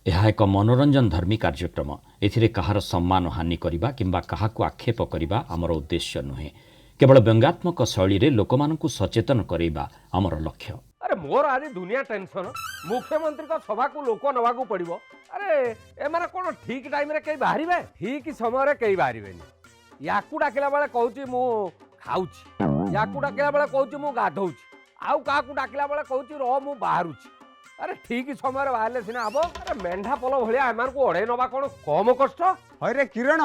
ଏହା ଏକ मनोरंजन धर्मी कार्यक्रम एथिरे कहार सम्मान हानि करबा किंबा काहाकु आक्षेप करबा आमर उद्देश्य नुहे केवल व्यंगात्मक शैली रे लोकमानंकु सचेतन करबा आमर लक्ष्य। अरे मोर आज दुनिया टेंशन मुख्यमंत्री का सभा को लोक नवा को पड़िबो। अरे एमारे कोन ठीक टाइम रे कई बाहरिबे ठीक समय रे कई बाहरिबेनी। याकू डाकिला बेले कहूची मु खाउची याकू डाकिला बेले कहूची मु गाधौची आउ काकू डाकिला बेले कहूची रो मु बाहरुची। अरे ठीक समय बाहरले सिना आबो। अरे मेंढा पल भलिया एमान को ओढे नबा कोन कम कष्ट। अरे किरण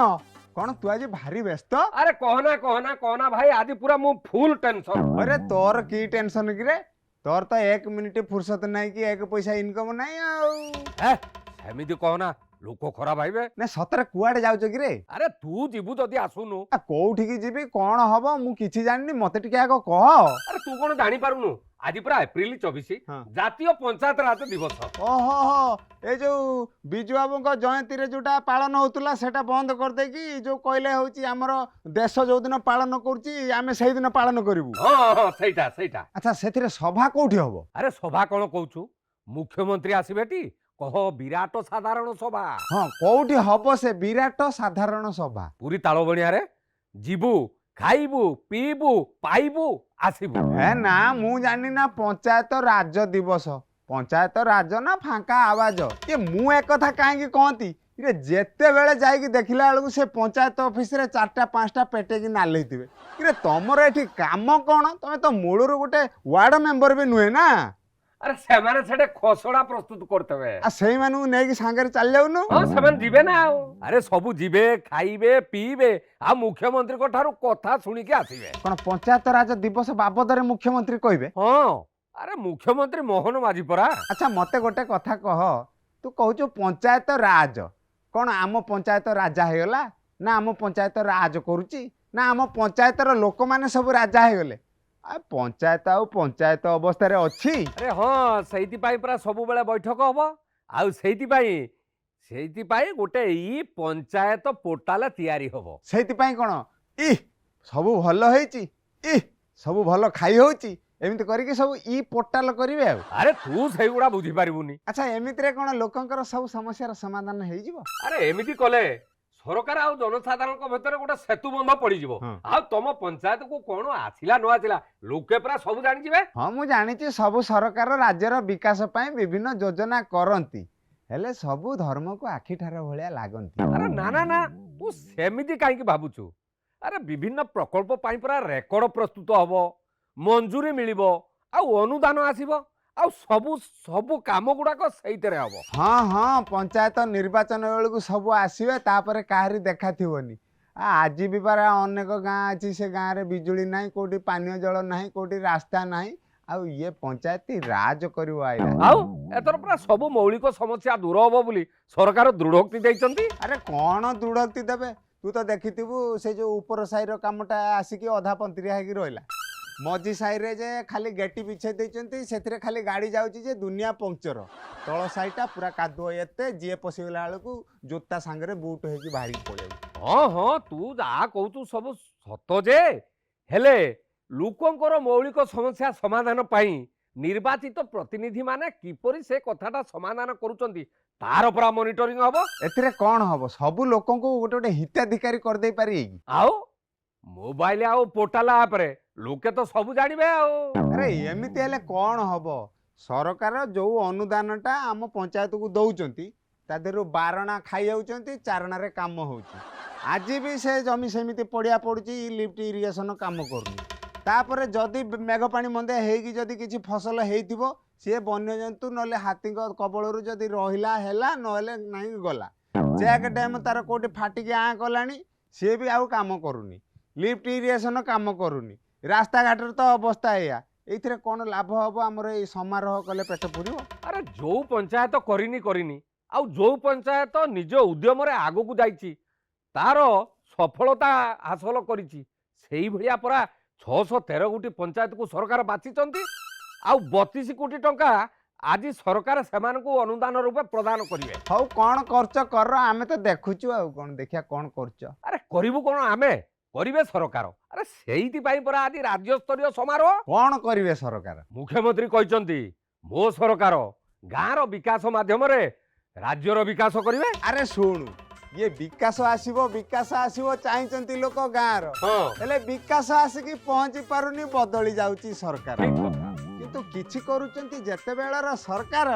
कौन तू आज भारी व्यस्त? अरे कहना कहना कहना भाई आज पूरा मु फुल टेंशन। अरे तोर की टेंशन कि रे? तोर तो 1 मिनिट फुर्सत नहीं कि 1 पैसा इनकम नहीं आउ। सेमिति कहना लोक खराब भाईबे ना सतरे कुआडे जाउछ कि रे? अरे तू जीवु जदी आसुनु कोउठी की जीबी कोन हबो मु किछि जाननी मते टिके आगो कह। अरे तू कोन जानि पारुनु आज पूरा एप्रिल 24 जातीय पंचायत राज दिवस। ओहो हो ए जो बिजु बाबू को जयंती रे जोटा पालन होतुला सेटा बंद कर दे कि जो कहले होची हमर देश जो दिन पालन करची आमे सेही दिन पालन करिवु। हां हां सेटा सेटा। अच्छा सेथिरे सभा कोउठी हबो? अरे सभा कोन कहूछु मुख्यमंत्री आसीबेटी कह विराट साधारण सभा। हां कोउठी हबो से विराट साधारण सभा? पूरी ताळबणिया रे जीबू खाइबू पीबू पाइबू आसीबू। हे ना मु जानी ना पंचायत राज दिवस पंचायत राज ना फांका आवाज ये मु एक कथा काहे कहती रे जेते बेले जाई देखिला बेलू से पंचायत ऑफिस रे 4टा 5टा पेटे की नाले थिबे रे तमरो एठी काम कोन? तमे तो मूलरू गोटे वार्ड मेंबर भी नुहे ना। अरे सेमाने सेटे खसड़ा प्रस्तुत करतबे आ सेही मानु नेकी सांगे चल जाउनु। हां सेमान जिबे ना। अरे सबु जिबे खाइबे पीबे आ मुख्यमंत्री को ठारू कथा सुनी के आसीबे। कोन पंचायत राज दिवस बाबद रे मुख्यमंत्री कहबे? हां अरे मुख्यमंत्री मोहन माझी परा। अच्छा मते गोटे कथा कह तू कहू पंचायत राज कौन आम पंचायत राजा हो गला ना आम पंचायत राज करुच्ची ना आम पंचायतर लोक मैंने सब राजा हो गले? पंचायत आउ पंचायत अवस्था रे अच्छी। अरे हाँ सेति पाई परा सब बेले बैठक हबो आउ सेति पाई गोटे ई पंचायत पोर्टाल तैयारी हबो। सेति पाई कोन ई सब भल होईची ई सब भल खाई होची एमिति करिके सब ई पोर्टाल करिवे। अरे तू सेगुडा बुझी पारिबुनी। अच्छा एमिति रे कोन लोकंकर सब समस्या समाधान हेई जिवो? अरे एमिति कले सरकार आ जनसाधारण को भीतर गोटे सेतु बंध पड़ी जीवो। आ तुम पंचायत को कोन आसिला न आसिला लोके पूरा सब जानि जिवे। हां मु जानि छी सब सरकार राज्यर विकास पई विभिन्न योजना करंती हेले सब धर्म को आखि ठार भलिया लागंती। अरे ना ना ना तू सेमिति काहे की भाबुछु? अरे विभिन्न प्रकल्प पई पूरा रेकर्ड प्रस्तुत हबो मंजूरी मिलिबो आ अनुदान आसीबो आ सबु काम गुडाक सहीते हबो। हाँ हाँ पंचायत निर्वाचन बेलू सब आसवे तापर काहरी देखा थिबनी। आज भी पारा अनेक गाँ अच्छी से गाँव रे बिजुली ना कोटी पानीय जल ना कोटी रास्ता ना आउ ये पंचायत राज करिवो आइला। आउ एतर पूरा सब मौलिक समस्या दूर हबो बोली सरकार दृढ़ोक्ति दैचंती। अरे कौन दृढ़ोक्ति देबे? तू तो देखिथिबु से जो ऊपर साइर कामटा आसिकी अधा पंतरिया हेकी रहला मझी साई रे जे खाली गेटी बिछे देइचंती सेथिरे खाली गाड़ी जाउची जे दुनिया पंक्चर तळ साइटा पूरा कादुओ एते जे पसिगला बेलू जोता सांगरे बूट हेकी बाहरी पळे। हाँ हाँ तू जा कहू सब सत जे हेले लोकंकर मौलिक समस्या समाधान पाई निर्वाचित प्रतिनिधि माने किपरि से कथाटा समाधान करूचंती तार पूरा मॉनिटरिंग हबो। एथिरे कोन हबो सब लोकन को गोटे गोटे हिताधिकारी कर दे पारी। आओ मोबाइल आओ पोर्टल ऐप रे लोके तो सब जानिबे। अरे एमिति हेले कोन हबो? सरकार जो अनुदानटा आम पंचायत को दउचंती ता देरु 12 खाई जाउचंती 4 रे काम होउची। आज भी से जमी सेमिति पड़िया पड़ुची लिफ्ट इरिगेशन काम करूनी तापर जदि मेघ पानी मंदे हेगी जदि किछि फसल हेइथिबो से वन्य जंतु नले हाथी कबलरू जदि रहिला हेला नले नाही गला चेक डैम तार कोटे फाटिके आ गलानी से भी आउ काम करूनी लिफ्ट इरिगेशन काम करूनी रास्ता घाट तो अवस्था या एथिरे कोन लाभ हबो? हमर ए समारोह कले पेट पुरिबो? अरे जो पंचायत करिनी आउ जो पंचायत निज उद्यम रे आगो को जाईची तार सफलता हासिल करिची सेही भलिया परा 613 कोटी पंचायत को सरकार बाछिचंती आउ 32 कोटी टंका आज सरकार सेमान को अनुदान रूपे प्रदान करिवे। हौ कोन खर्च कर आमे तो देखुचु आ कोन देखिया कोन खर्च। अरे करिवु कोन आमे करिवे सरकार। अरे सेहिति पाई परा आज राज्य स्तरीय समारोह कोन करिवे सरकार? मुख्यमंत्री कहचंती मो सरकार गाँर विकास माध्यम रे राज्यर विकास करेंगे। अरे शुणु ये विकास आसीबो चाहते लोक गाँव हाँ हेले विकास आसिकी पहुंची पारुनी बदली जाउची सरकार ठीक कथा। किंतु किछि करूचंती जेते बेलर सरकार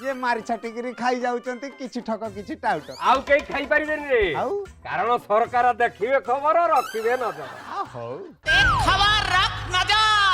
ये मारी छाटिकी खाई जाउचंती किछि ठक किछि टाउट आउ कहीं खाई पारिबेनी रे आउ कारण सरकार देखिबे खबर रखिबे नजर। हौ खबर रख नजर